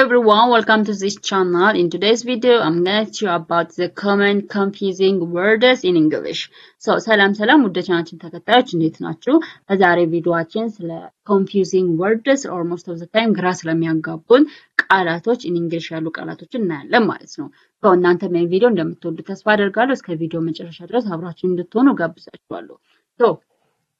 Everyone, welcome to this channel. In today's video, I'm gonna teach you about the common confusing words in English. So, ሰላም ውድ ቻናላችን ተከታዮች እንዴት ናችሁ? በዛሬ ቪዲዮአችን ስለ confusing words or most of the time ግራ ስለሚያጋቡን ቃላቶች in English ያሉ ቃላቶችን እናያለን ማለት ነው። So, እናንተም ይሄን ቪዲዮ እንደምትወዱ ተስፋ አደርጋለሁ። እስከ ቪዲዮ መጨረሻ ድረስ አብራችሁ እንድትሆኑ ጋብዛችኋለሁ። So,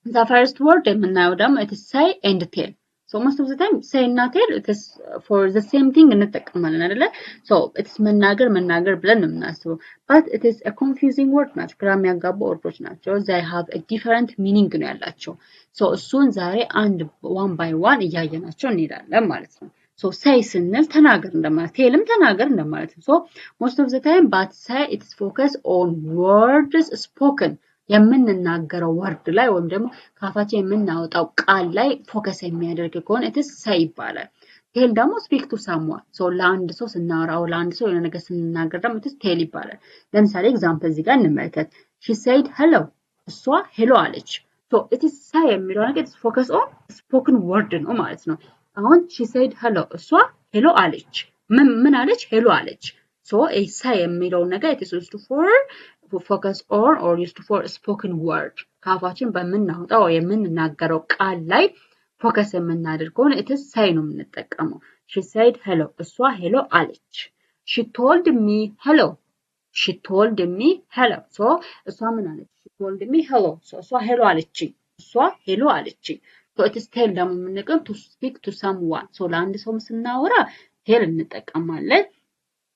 the first word የምናየው ደግሞ it is say and tell. So most of the time say እና tell it is for the same thing እንጠቀማለን አይደለ? So it's መናገር ብለን ነው የምናስበው. But it is a confusing word ናቸው። ግራ የሚያጋቡ ወርዶች ናቸው. They have a different meaning ነው ያላቸው. So እሱን ዛሬ one by one እያየናቸው እንሄዳለን ማለት ነው. So say ስንል ተናገር እንደማለት tellም ተናገር እንደማለት ነው. So most of the time but say it is focus on words spoken የምንናገረው ወርድ ላይ ወይም ደግሞ ካፋችን የምናወጣው ቃል ላይ ፎከስ የሚያደርግ ከሆነ it is say ይባላል። ቴል ደግሞ speak to someone so ለአንድ ሰው ስናወራው ለአንድ ሰው የሆነ ነገር ስንናገር ደግሞ it is tell ይባላል። ለምሳሌ ኤግዛምፕል እዚህ ጋር እንመልከት። she said hello እሷ ሄሎ አለች። so it is say የሚለው ነገር it is focus on spoken word ነው ማለት ነው። አሁን she said hello እሷ ሄሎ አለች። ምን አለች? ሄሎ አለች። so a say የሚለው ነገር it is used for focus on or used for spoken word ካፋችን በመናወጣው የምንናገረው ቃል ላይ ፎከስ የምናደርግ ከሆነ it is say ነው የምንጠቀመው። she said hello እሷ ሄሎ አለች። she told me hello she told me hello so እሷ ምን አለች? she told me hello so እሷ ሄሎ አለችኝ። እሷ ሄሎ አለችኝ። so it is tell ደግሞ የምንጠቀመው to speak to someone so ለአንድ ሰው ስናወራ tell እንጠቀማለን.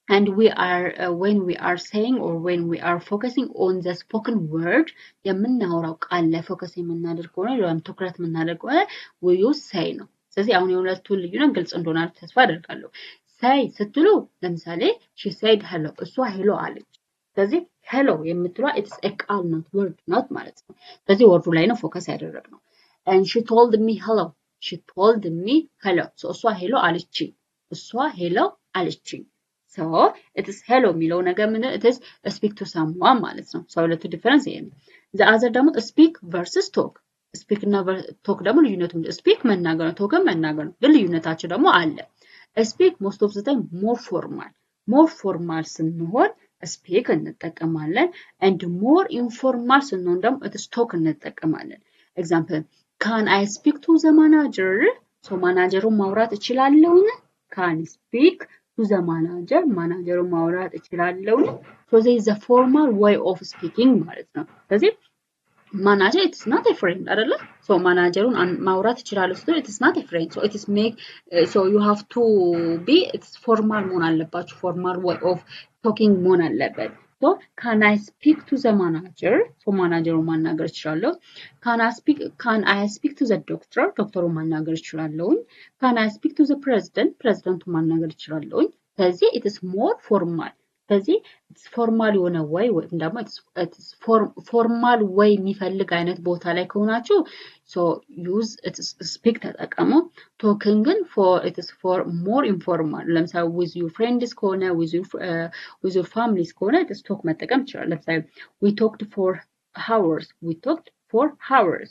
And we are when we are saying or when we are focusing on the spoken word የምናወራው ቃል ላይ ፎከስ የምናደርግ ከሆነ ወይም ትኩረት የምናደርግ ከሆነ we use say ነው። ስለዚህ አሁን የሁለቱን ልዩነት ግልጽ እንደሆናችሁ ተስፋ አደርጋለሁ። say ስትሉ ለምሳሌ she said hello እሷ ሄሎ አለች። ስለዚህ hello የምትሏ it's a ቃል not word not ማለት ነው። ስለዚህ ወርዱ ላይ ነው ፎከስ ያደረግነው። and she told me hello she told me hello so እሷ ሄሎ አለችኝ። እሷ ሄሎ አለችኝ። So it is hello የሚለው ነገር ምን it is speak to someone ማለት ነው። so ሁለቱ ዲፈረንስ ይሄ ነው። the other ደግሞ speak versus talk speak እና talk ደግሞ ልዩነቱ speak መናገር ነው talk መናገር ነው። ግን ልዩነታቸው ደግሞ አለ። speak most of the time more formal ስንሆን speak እንጠቀማለን and more informal ስንሆን ደግሞ it is talk እንጠቀማለን። example can I speak to the manager so ማናጀሩን ማውራት እችላለሁ? can speak to the manager ማናጀሩን ማውራት እችላለሁ። so there is a formal way of speaking ማለት ነው። ስለዚህ manager it is not a friend አይደለ? so ማናጀሩን ማውራት እችላለሁ ስትሉ it is not a friend so it is make so you have to be it's formal መሆን አለባችሁ formal way of talking መሆን አለበት። so can I speak to the manager so ማናጀሩን ማናገር እችላለሁ። can I speak to the doctor ዶክተሩን ማናገር እችላለሁ። can I speak to the presidentቱን ማናገር እችላለሁ። ስለዚህ it is more formal ስለዚህ it's formal የሆነ way ወይም ደግሞ it's formal way የሚፈልግ አይነት ቦታ ላይ ከሆናችሁ so use it is speak ተጠቀሙ። talking ግን for it is for more informal ለምሳሌ with your friends ከሆነ with your families ከሆነ it is talk መጠቀም ይችላል። ለምሳሌ we talked for hours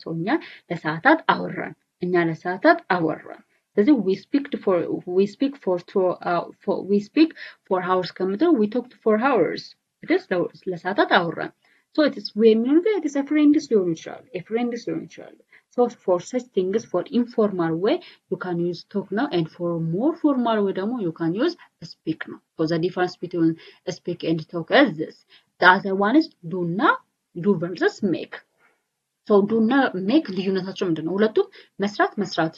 so እኛ ለሰዓታት አወራን። ስለዚህ we speak for hours ከምትሉ we talked for hours it is ለሰዓታት አወራን። so it is we mean it is a friends ሊሆን ይችላል። so for such things for informal way you can use talk now and for more formal way ደግሞ you can use speak now. so the difference between speak and talk is this. the other one is do versus make. so do እና make ልዩነታቸው ምንድነው? ሁለቱም መስራት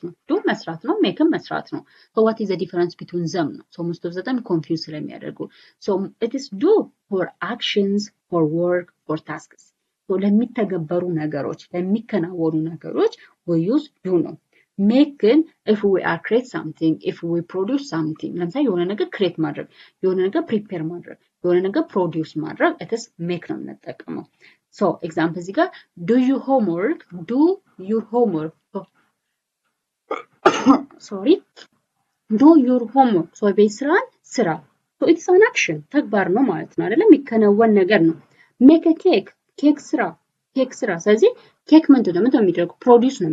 ነው። do መስራት ነው makeም መስራት ነው። so what is the difference between them ነው። so most of the time confuse ስለሚያደርጉ so it is do for actions for work for tasks so ለሚተገበሩ ነገሮች ለሚከናወኑ ነገሮች we use do ነው። make ግን if we are create something if we produce something ለምሳሌ የሆነ ነገር create ማድረግ የሆነ ነገር prepare ማድረግ የሆነ ነገር produce ማድረግ it is make ነው የምንጠቀመው። so example እዚህ ጋር do your homework so ቤት ስራ so it's an action ተግባር ነው ማለት ነው አይደለም? የሚከናወን ነገር ነው። make a cake ኬክ ስራ። ስለዚህ ኬክ ምንድነው የሚደረገው? ፕሮዲዩስ ነው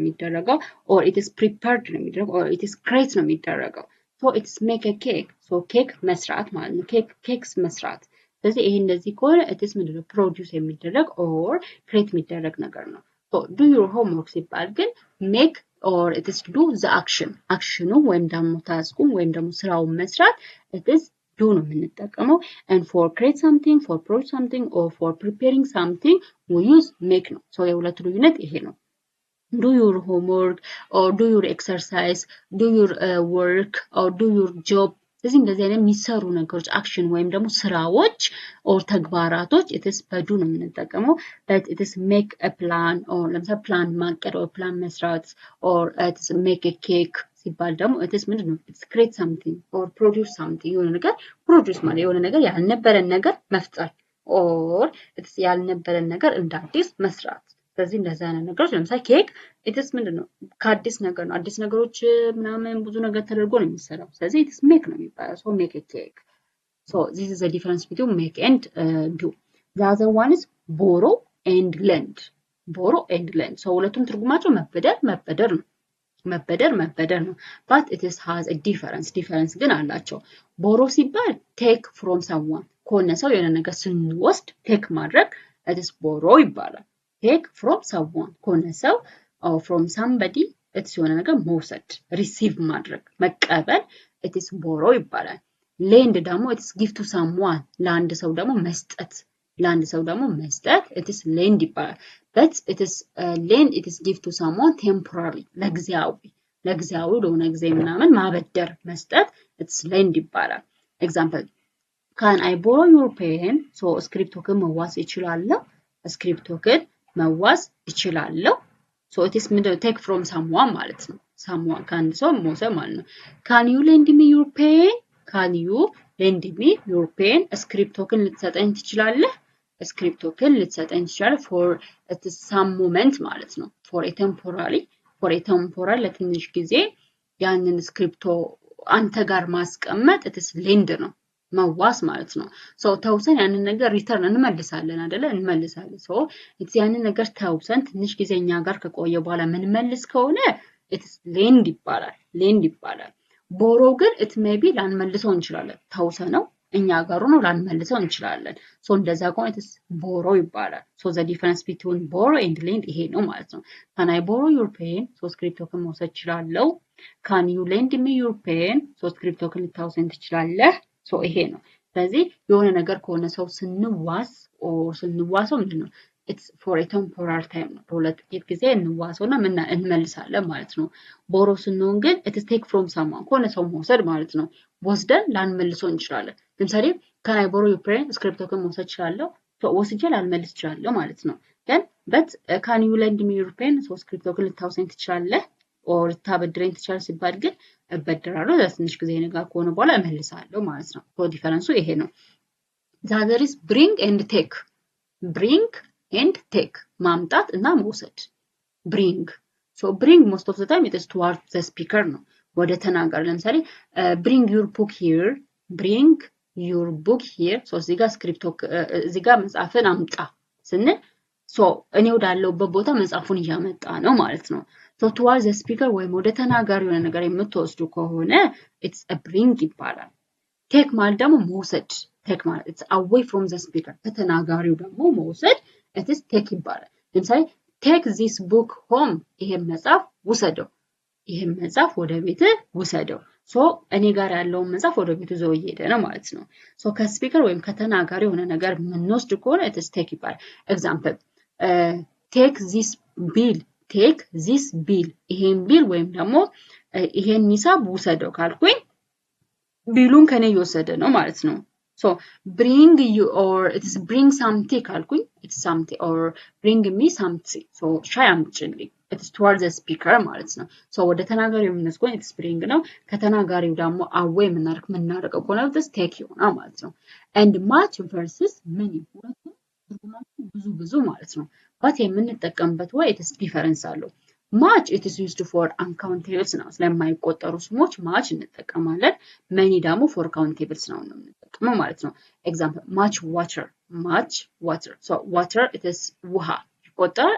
የሚደረገው or it is prepared ነው የሚደረገው or it is create ነው የሚደረገው። So it's make a cake. So cake መስራት ማለት ነው። cakes መስራት። ስለዚህ ይሄ እንደዚህ ከሆነ it is ምንድነው produce የሚደረግ or create የሚደረግ ነገር ነው። So do your homework ሲባል ግን make or it is to do the action. አክሽኑ ወይም ደግሞ ታስኩ ወይም ደግሞ ስራውን መስራት it is do ነው የምንጠቀመው and for create something, for produce something or for preparing something we use make ነው። So የሁለቱ ልዩነት ይሄ ነው። Do your homework or do your exercise, do your work or do your job. ስለዚህ እንደዚህ አይነት የሚሰሩ ነገሮች አክሽን ወይም ደግሞ ስራዎች or ተግባራቶች it is በዱ ነው የምንጠቀመው but it is make a plan or ለምሳሌ ፕላን ማቀድ or ፕላን መስራት or it is make a cake ሲባል ደግሞ it is ምንድነው it's create something or produce something የሆነ ነገር produce ማለት የሆነ ነገር ያልነበረን ነገር መፍጠር or it is ያልነበረን ነገር እንደ አዲስ መስራት ስለዚህ እንደዛ አይነት ነገሮች ለምሳሌ ኬክ ኢትስ ምንድነው ከአዲስ ነገር ነው አዲስ ነገሮች ምናምን ብዙ ነገር ተደርጎ ነው የሚሰራው ስለዚህ ኢትስ ሜክ ነው የሚባለው so make a cake so this is the difference between make and do the other one is borrow and lend so ሁለቱም ትርጉማቸው መበደር ነው መበደር ነው but it is has a difference ግን አላቸው borrow ሲባል take from someone ከሆነ ሰው የሆነ ነገር ስንወስድ take ማድረግ it is borrow ይባላል take from someone ከሆነ ሰው or from somebody it's የሆነ ነገር መውሰድ receive ማድረግ መቀበል it is borrow ይባላል lend ደግሞ it is give to someone ለአንድ ሰው ደግሞ መስጠት it is lend ይባላል but it is lend it is give to someone temporarily ለጊዜያዊ ለሆነ ጊዜ ምናምን ማበደር መስጠት it's lend ይባላል example can I borrow your pen so ስክሪፕቶክን መዋስ ይችላለሁ ስክሪፕቶክን መዋስ ይችላለሁ so it is take from someone ማለት ነው someone ከአንድ ሰው መውሰድ ማለት ነው can you lend me your pen ስክሪፕቶክን ልትሰጠኝ ትችላለህ ስክሪፕቶክን ልትሰጠኝ ትችላለህ for it is some moment ማለት ነው for a temporary ለትንሽ ጊዜ ያንን ስክሪፕቶ አንተ ጋር ማስቀመጥ it is lend ነው መዋስ ማለት ነው so ተውሰን ያንን ነገር ሪተርን እንመልሳለን አይደለ እንመልሳለን so it's ያንን ነገር ተውሰን ትንሽ ጊዜኛ ጋር ከቆየ በኋላ ምን መልስ ከሆነ it's lend ይባላል borrow ግን it may be ላንመልሰው እንችላለን ተውሰነው እኛ ጋር ነው ላንመልሰው እንችላለን so እንደዛ ከሆነ it's borrow ይባላል so the difference between borrow and lend ይሄ ነው ማለት ነው can I borrow your pen so ስክሪፕቶክን መውሰድ ይችላልው can you lend me your pen so ስክሪፕቶክን ልታውሰኝ ትችላለህ so ይሄ ነው ስለዚህ የሆነ ነገር ከሆነ ሰው ስንዋሰው ምንድነው it's for a temporary time ነው ለሁለት ጊዜ እንዋሰውና እንመልሳለን ማለት ነው ቦሮ ስንሆን ግን it is take from someone ከሆነ ሰው መውሰድ ማለት ነው ወስደን ላንመልሰው እንችላለን ለምሳሌ can I borrow your pen ስክሪፕቶክን መውሰድ ይችላልው so ወስጄ ላልመልስ ይችላልው ማለት ነው ግን but can you lend me your pen so ስክሪፕቶክን ልታውሰኝ ትችላለህ or ታበድረኝ ትችላለህ ሲባል ግን እበድራለሁ ለትንሽ ጊዜ ነገር ከሆነ በኋላ እመልሳለሁ ማለት ነው so ዲፈረንሱ ይሄ ነው the other is bring and take ማምጣት እና መውሰድ so bring most of the time it is towards the speaker ነው ወደ ተናጋሪ ለምሳሌ bring your book here so እዚህ ጋር ስክሪፕቶክ እዚህ ጋር መጽሐፍን አምጣ ስንል so እኔ ወዳለሁበት ቦታ መጽሐፉን እያመጣ ነው ማለት ነው so towards the speaker ወይ ወደ ተናጋሪው ነገር የምትወስዱ ከሆነ it's a bring ይባላል take ማለት ደግሞ መውሰድ take ማለት it's away from the speaker ከተናጋሪው ደግሞ መውሰድ it is take ይባላል ለምሳሌ take this book home ይሄን መጽሐፍ ወደ ቤት ውሰደው so እኔ ጋር ያለውን መጽሐፍ ወደ ቤት ይዘው እየሄደ ነው ማለት ነው so ከስፒከር ወይም ከተናጋሪው የሆነ ነገር ምንወስድ ከሆነ it is take ይባላል example take this bill ይሄን ቢል ወይም ደግሞ ይሄን ሂሳብ ውሰደው ካልኩኝ ቢሉን ከኔ እየወሰደ ነው ማለት ነው so bring you or it is bring something ካልኩኝ it's something or bring me something so ሻይ አምጪልኝ it is towards the speaker ማለት ነው so ወደ ተናጋሪው የምንወስደው it is bring ነው ከተናጋሪው ደግሞ away የምናደርገው ከሆነ this take ይሆናል ማለት ነው and much versus many ሁለቱም ትርጉማቸው ብዙ ማለት ነው but የምንጠቀምበት way it is difference አለው much it is used for uncountables ነው ስለማይቆጠሩ ስሞች much እንጠቀማለን many ደግሞ for countables ነው የምንጠቀመው ማለት ነው example much water so water it is ውሃ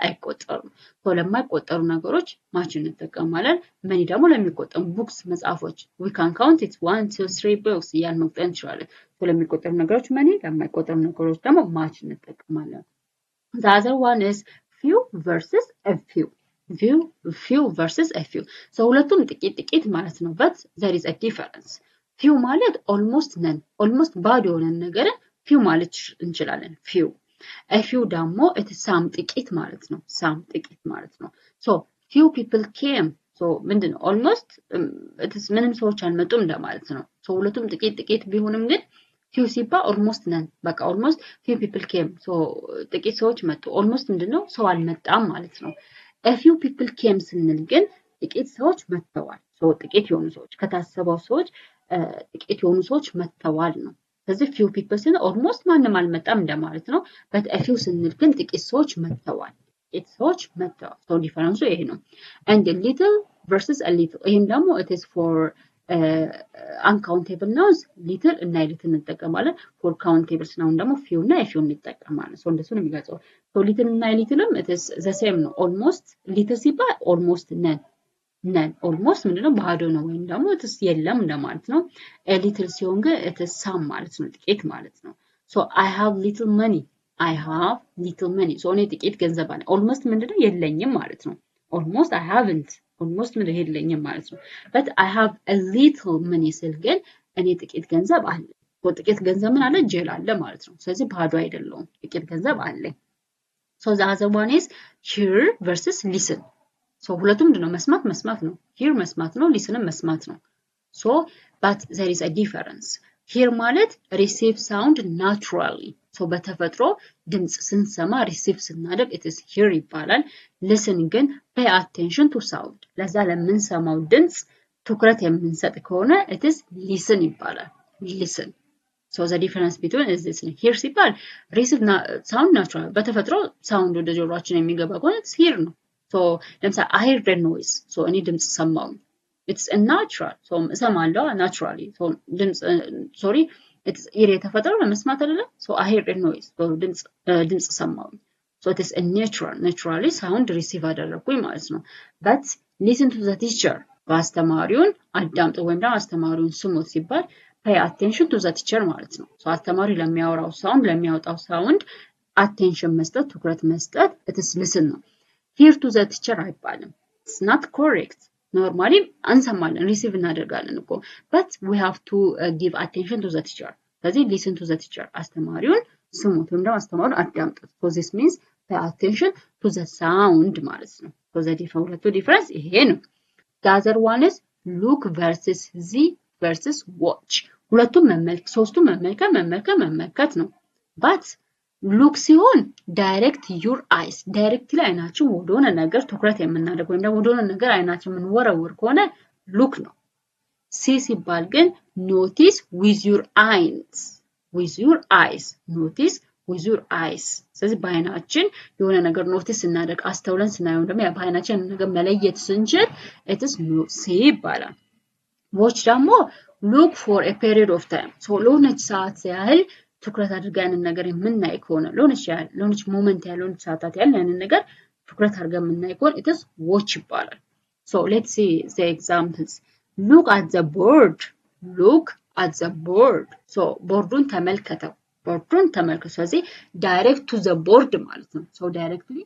አይቆጠሩም። ለማይቆጠሩ ነገሮች ማች እንጠቀማለን። መኒ ደግሞ ለሚቆጠሩ ቡክስ መጽሐፎች we can count it 1 2 3 books እያልን መቁጠር እንችላለን። ለሚቆጠሩ ነገሮች መኒ ለማይቆጠሩ ነገሮች ደግሞ ማች እንጠቀማለን። the other one is few versus a few few versus a few ሁለቱም ጥቂት ማለት ነው but there is a difference few ማለት almost none almost ባዶ የሆነ ነገር few ማለት እንችላለን few a few ደግሞ it is some ጥቂት ማለት ነው some ጥቂት ማለት ነው few people came ምንድነው almost it is ምንም ሰዎች አልመጡም እንደማለት ነው ሁለቱም ጥቂት ቢሆንም ግን few ሲባል almost none በቃ almost few people came ጥቂት ሰዎች መጡ almost ምንድነው ሰው አልመጣም ማለት ነው a few people came ስንል ግን ጥቂት ሰዎች መጥተዋል ጥቂት የሆኑ ሰዎች ከታሰበው ሰዎች ጥቂት የሆኑ ሰዎች መጥተዋል ነው ስለዚህ few people ስንል almost ማንም አልመጣም እንደማለት ነው but a few ስንል ግን ጥቂት ሰዎች መጥተዋል ጥቂት ሰዎች መጥተዋል ዲፈረንሱ ይሄ ነው and a little versus a little ይሄም ደግሞ it is for uncountable nouns little እና little እንጠቀማለን for countable nouns ደግሞ few እና few እንጠቀማለን እንደሱ ነው የሚገልጸው little እና littleም it is the same ነው almost little ሲባል almost none almost ምንድነው ባዶ ነው ወይም ደግሞ it is የለም እንደማለት ነው a little ሲሆን ግን it is some ማለት ነው ጥቂት ማለት ነው I have little money እኔ ጥቂት ገንዘብ አለ almost ምንድነው የለኝም ማለት ነው almost I haven't almost ምን የለኝም ማለት ነው but I have a little money ስል ግን እኔ ጥቂት ገንዘብ አለ ጥቂት ገንዘብ ምን አለ ጀል አለ ማለት ነው ስለዚህ ባዶ አይደለም ጥቂት ገንዘብ አለ the other one is hear versus listen ሁለቱም ምንድነው መስማት ነው hear መስማት ነው listenም መስማት ነው but there is a difference hear ማለት receive sound naturally በተፈጥሮ ድምጽ ስንሰማ receive ስናደርግ it is hear ይባላል listen ግን pay attention to sound ለዛ ለምንሰማው ድምጽ ትኩረት የምንሰጥ ከሆነ it is listen ይባላል listen the difference between is this hear ሲባል receive sound natural በተፈጥሮ sound ወደ ጆሮአችን የሚገባ ከሆነ it's hear ነው ለምሳሌ I heard the noise እኔ ድምጽ ሰማሁ it's a natural እሰማለሁ naturally ድምጽ it's ear የተፈጠረው ለመስማት አይደለም I heard the noise ድምጽ ሰማሁ it is a naturally sound receive አደረኩኝ ማለት ነው but listen to the teacher አስተማሪውን አዳምጡ ወይም ደግሞ አስተማሪውን ስሙት ሲባል pay attention to the teacher ማለት ነው አስተማሪ ለሚያወራው ሳውንድ ለሚያወጣው ሳውንድ attention መስጠት ትኩረት መስጠት it is listen ነው hear to the teacher አይባልም it's not correct normally እንሰማለን receive እናደርጋለን እኮ but we have to give attention to the teacher ስለዚህ listen to the teacher አስተማሪውን ስሙት ወይም ደግሞ አስተማሪውን አዳምጡት this means pay attention to the sound ማለት ነው the difference ይሄ ነው the other one is look versus see versus watch ሁለቱም ሶስቱም መመልከት ነው but look ሲሆን direct your eyes directly አይናችን ወደሆነ ነገር ትኩረት የምናደርግ ወይም ደግሞ ወደሆነ ነገር አይናችን የምንወረውር ከሆነ look ነው see ሲባል ግን notice with your eyes ስለዚህ በአይናችን የሆነ ነገር ኖቲስ እናደርግ አስተውለን ስናየው ደግሞ በአይናችን ነገር መለየት ስንችል it is see ይባላል watch ደግሞ look for a period of time ለሆነች ሰዓት ያህል ትኩረት አድርገን ነገር የምናይ ከሆነ ለሆነች ሞመንት ያለውን ሰዓታት ያለን ነገር ትኩረት አድርገን የምናይ ከሆነ it is watch ይባላል let's see the examples look at the board ቦርዱን ተመልከተው ስለዚህ direct to the board ማለት ነው directly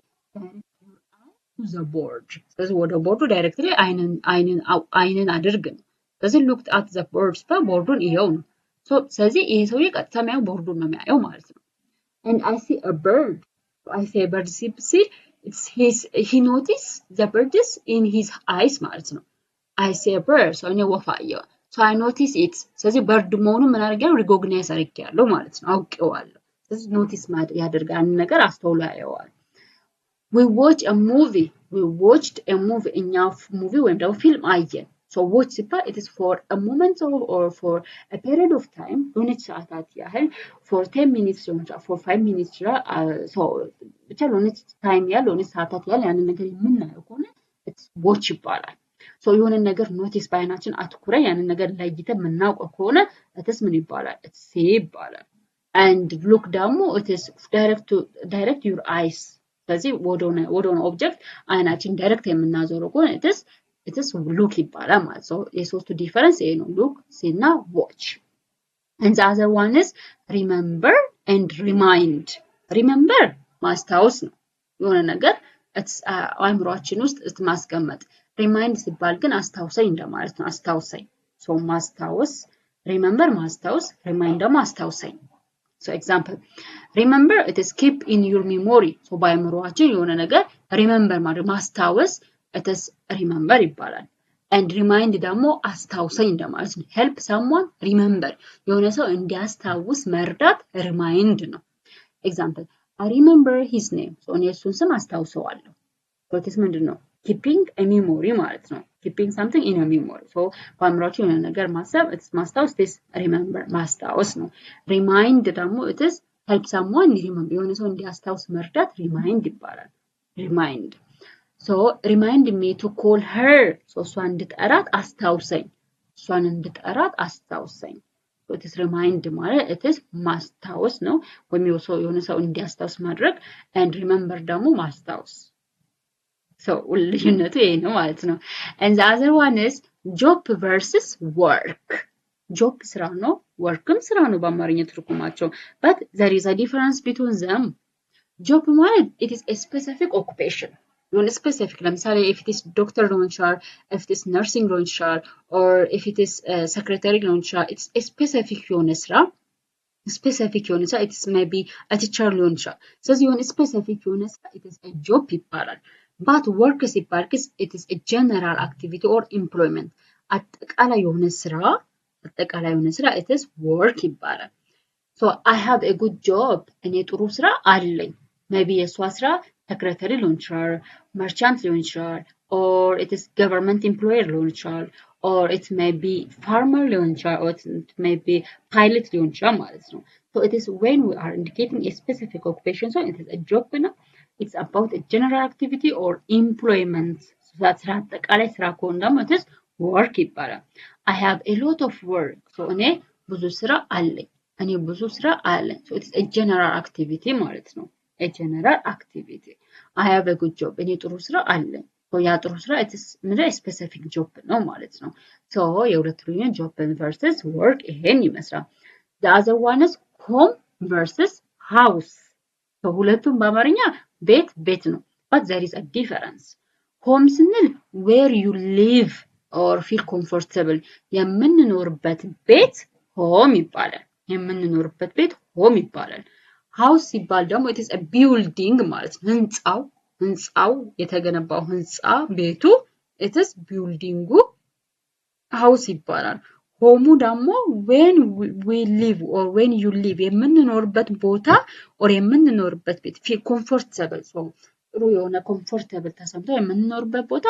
to the board ስለዚህ ወደ ቦርዱ directly አይንን አድርግ ነው ስለዚህ look at the board ቦርዱን ይሄው ነው ስለዚህ ይሄ ሰውዬ ቀጥታ የሚያየው ቦርዱን ነው የሚያየው ማለት ነው and I see a bird see he notice the bird is in his eyes ማለት ነው I see a bird እኔ ወፍ አየሁ I notice it ስለዚህ bird መሆኑን ምን አድርጌያለሁ recognize አድርጌያለሁ ማለት ነው አውቄዋለሁ ስለዚህ notice ያደርጋል ነገር አስተውሎ ያየዋል we watched a movie እኛ ሙቪ ወይም ደግሞ ፊልም አየን watch ሲባል it is for a moment or for a period of time ለሆነች ሰዓታት ያህል for 10 minutes for 5 minutes ብቻ ለሆነች ታይም ያህል ለሆነች ሰዓታት ያህል ያንን ነገር የምናየው ከሆነ watch ይባላል የሆነ ነገር ኖቲስ ባይናችን አትኩረን ያንን ነገር ለይተን የምናውቀው ከሆነ it is ምን ይባላል see ይባላል and look ደግሞ it is direct your eyes ስለዚህ ወደሆነ ኦብጀክት አይናችን ዳይሬክት የምናዞረው ከሆነ it is look ይባላል ማለት ነው። የሶስቱ ዲፈረንስ ይሄ ነው look እና watch and the other one is remember and remind remember ማስታወስ ነው የሆነ ነገር አእምሮአችን ውስጥ ማስቀመጥ remind ሲባል ግን አስታውሰኝ እንደማለት ነው አስታውሰኝ so ማስታወስ remember ማስታወስ remind ደግሞ አስታውሰኝ so example remember it is keep in your memory so በአእምሮአችን የሆነ ነገር remember ማለት ማስታወስ it is remember ይባላል and remind ደግሞ አስታውሰኝ እንደማለት ነው help someone remember የሆነ ሰው እንዲያስታውስ መርዳት remind ነው example I remember his name so እኔ እሱን ስም አስታውሰዋለሁ so it is ምንድነው keeping a memory ማለት ነው keeping something in a memory so በአእምሮአችን የሆነ ነገር ማሰብ it is ማስታወስ this remember ማስታወስ ነው remind ደግሞ it is help someone remember የሆነ ሰው እንዲያስታውስ መርዳት remind ይባላል remind so remind me to call her so እሷን እንድጠራት አስታውሰኝ እሷን እንድጠራት አስታውሰኝ so it is remind ማለት it is ማስታወስ ነው ወይም የሆነ ሰው እንዲያስታውስ ማድረግ and remember ደግሞ ማስታወስ so ልዩነቱ ይሄ ነው ማለት ነው and the other one is job versus work job ስራ ነው workም ስራ ነው በአማርኛ ትርጉማቸው but there is a difference between them job ማለት it is a specific occupation የሆነ specific ለምሳሌ if it is doctor ሊሆን ይችላል if it is nursing ሊሆን ይችላል or if it is secretary ሊሆን ይችላል it's a specific የሆነ ስራ specific የሆነ ስራ it is maybe a teacher ሊሆን ይችላል ስለዚህ የሆነ specific የሆነ ስራ it is a job ይባላል but work ሲባል it is a general activity or employment አጠቃላይ የሆነ ስራ it is work ይባላል so I have a good job እኔ ጥሩ ስራ አለኝ maybe የሷ ስራ secretary ሊሆን ይችላል merchant ሊሆን ይችላል or it is government employer ሊሆን ይችላል or it may be farmer ሊሆን ይችላል or it may be pilot ሊሆን ይችላል ማለት ነው so it is when we are indicating a specific occupation so it is a job ነው it's about a general activity or employment so that's አጠቃላይ ስራ ከሆነ ደግሞ it is work ይባላል I have a lot of work so እኔ ብዙ ስራ አለኝ so it is a general activity ማለት ነው a general activity I have a good job እኔ ጥሩ ስራ አለኝ so ያ ጥሩ ስራ it is a specific job ነው ማለት ነው so የሁለቱ ልዩነት job versus work ይሄን ይመስላል the other one is home versus house so ሁለቱም በአማርኛ ቤት ነው but there is a difference home ስንል where you live or feel comfortable የምንኖርበት ቤት home ይባላል home ይባላል house ሲባል ደግሞ it is a building ማለት ነው ህንጻው የተገነባው ህንጻ ቤቱ it is building house ይባላል ሆሙ ደግሞ when we live or when you live የምንኖርበት ቦታ or የምንኖርበት ቤት feel comfortable so ጥሩ የሆነ comfortable ተሰምቶ የምንኖርበት ቦታ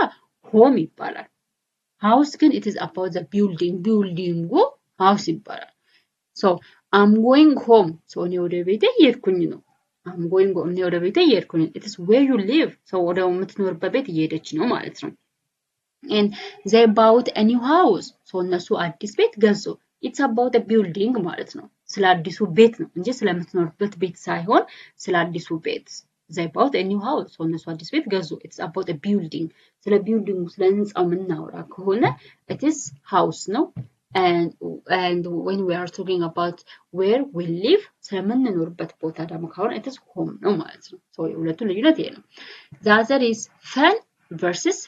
home ይባላል house ግን it is about the building house ይባላል so I'm going home so እኔ ወደ ቤቴ እየሄድኩኝ ነው I'm going home እኔ ወደ ቤቴ እየሄድኩኝ it is where you live so ወደ የምትኖርበት ቤት እየሄደች ነው ማለት ነው and they bought a new house so እነሱ አዲስ ቤት ገዙ it's about a building ማለት ነው ስለ አዲሱ ቤት ነው እንጂ ስለምትኖርበት ቤት ሳይሆን ስለ አዲሱ ቤት they bought a new house so እነሱ አዲስ ቤት ገዙ it's about a building ስለ ቢልዲንጉ ስለ ህንጻው ምናወራ ከሆነ it is house ነው and when we are talking about where we live ስለምንኖርበት ቦታ ደግሞ ከሆነ it is home ነው ማለት ነው so የሁለቱ ልዩነት ይሄ ነው the other is fun versus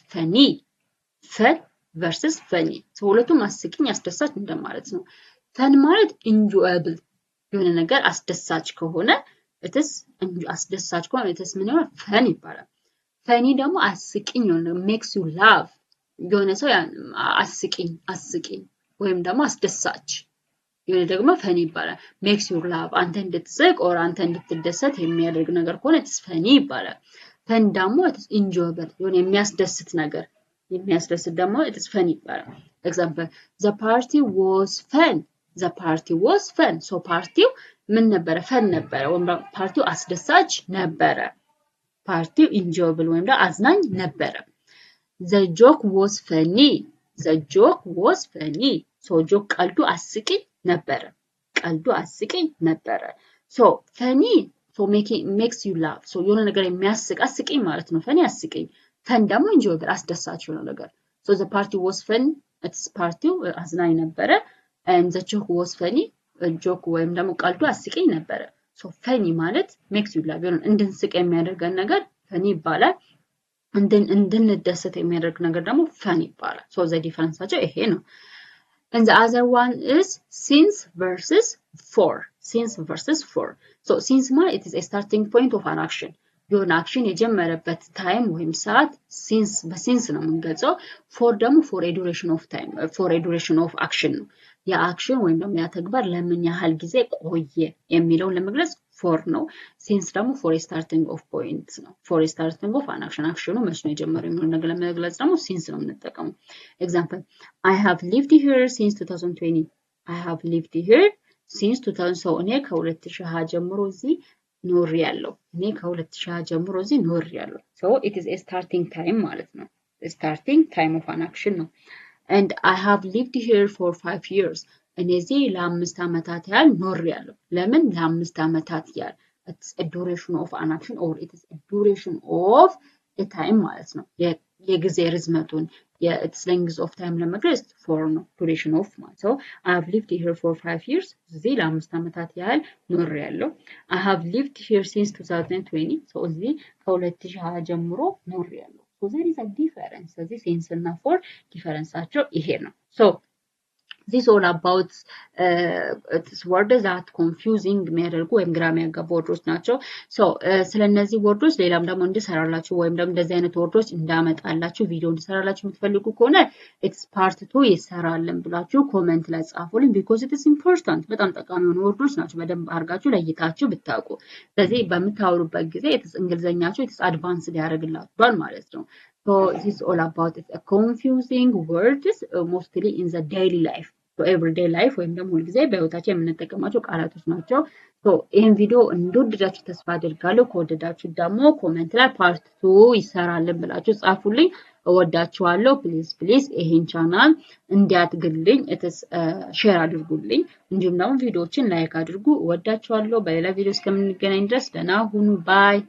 funny so ሁለቱም አስቂኝ አስደሳች እንደማለት ነው fun ማለት enjoyable የሆነ ነገር አስደሳች ከሆነ it is አስደሳች ከሆነ it is ምን ይሆናል fun ይባላል funny ደግሞ አስቂኝ ነው makes you laugh የሆነ ሰው አስቂኝ ወይም ደግሞ አስደሳች የሆነ ደግሞ ፈኒ ይባላል makes you laugh አንተ እንድትስቅ or አንተ እንድትደሰት የሚያደርግ ነገር ከሆነ it's funny ይባላል fun ደግሞ it is enjoyable የሆነ የሚያስደስት ነገር ደግሞ it is funny ይባላል example the party was fun so partyው ምን ነበረ fun ነበረ ወይም partyው አስደሳች ነበረ partyው enjoyable ወይም ደግሞ አዝናኝ ነበረ the joke was funny so joke ቀልዱ አስቂኝ ነበረ so funny so makes you laugh so የሆነ ነገር የሚያስቅ አስቂኝ ማለት ነው ፈኒ አስቂኝ ፈን ደግሞ enjoyable አስደሳች የሆነ ነገር so the party was fun it's party አዝናኝ ነበረ and the joke was funny joke ወይም ደግሞ ቀልዱ አስቂኝ ነበረ so funny ማለት makes you laugh እንድንስቅ የሚያደርገን ነገር ፈኒ ይባላል እንድንደሰት የሚያደርግ ነገር ደግሞ ፈን ይባላል so the difference አቸው ይሄ ነው and the other one is since versus for since versus for so since ማለት it is a starting point of an action የሆነ አክሽን የጀመረበት ታይም ወይም ሰዓት since በsince ነው የምንገልጸው for ደግሞ for a duration of time for a duration of action ነው የአክሽን ወይም ደግሞ ያ ተግባር ለምን ያህል ጊዜ ቆየ የሚለውን ለመግለጽ for ነው since ደግሞ for a starting of point ነው for a starting of an action አክሽኑ መቼ ነው የጀመረው የሚለውን ነገር ለመግለጽ ደግሞ since ነው የምንጠቀመው example I have lived here since 2020 I have lived here since 2000 so እኔ ከ2020 ጀምሮ እዚህ ኖሬያለሁ እኔ ከ2020 ጀምሮ እዚህ ኖሬያለሁ so it is a starting time ማለት ነው starting time of an action ነው and I have lived here for 5 years እኔ እዚህ ለ5 አመታት ያህል ኖሬያለሁ ለምን ለ5 አመታት ያህል it's a duration of an action or it is a duration of a time ማለት ነው የጊዜ ርዝመቱን it's length of time ለመግለጽ for ነው duration of ማለት so I have lived here for 5 years እዚህ ለ5 አመታት ያህል ኖሬያለሁ I have lived here since 2020 so እዚህ ከ2020 ጀምሮ ኖሬያለሁ so there is a difference እዚህ since እና for difference አቸው ይሄ ነው so this is all about this word that confusing የሚያደርጉ ወይም ግራ የሚያጋቡ ወርዶች ናቸው so ስለነዚህ ወርዶች ሌላም ደግሞ እንድሰራላችሁ ወይም ደግሞ እንደዚህ አይነት ወርዶች እንዳመጣላችሁ ቪዲዮ እንድሰራላችሁ የምትፈልጉ ከሆነ it's part 2 ይሰራልን ብላችሁ ኮሜንት ላይ ጻፉልኝ because it is important በጣም ጠቃሚ የሆኑ ወርዶች ናቸው በደንብ አድርጋችሁ ለይታችሁ ብታውቁ ስለዚህ በምታወሩበት ጊዜ እንግሊዘኛችሁ advanced ያደርግላችኋል ማለት ነው so this is all about it a confusing words mostly in the daily life so everyday life ወይም ደግሞ ሁሉ ጊዜ በህይወታችን የምንጠቀማቸው ቃላቶች ናቸው so ይሄን ቪዲዮ እንደወደዳችሁ ተስፋ አደርጋለሁ ከወደዳችሁ ደግሞ ኮሜንት ላይ ፓርት 2 ይሰራልን ብላችሁ ጻፉልኝ እወዳችኋለሁ ፕሊዝ ይሄን ቻናል እንዲያድግልኝ ሼር አድርጉልኝ እንዲሁም ደግሞ ቪዲዮዎችን ላይክ አድርጉ እወዳችኋለሁ በሌላ ቪዲዮ እስከምንገናኝ ድረስ ደህና ሁኑ ባይ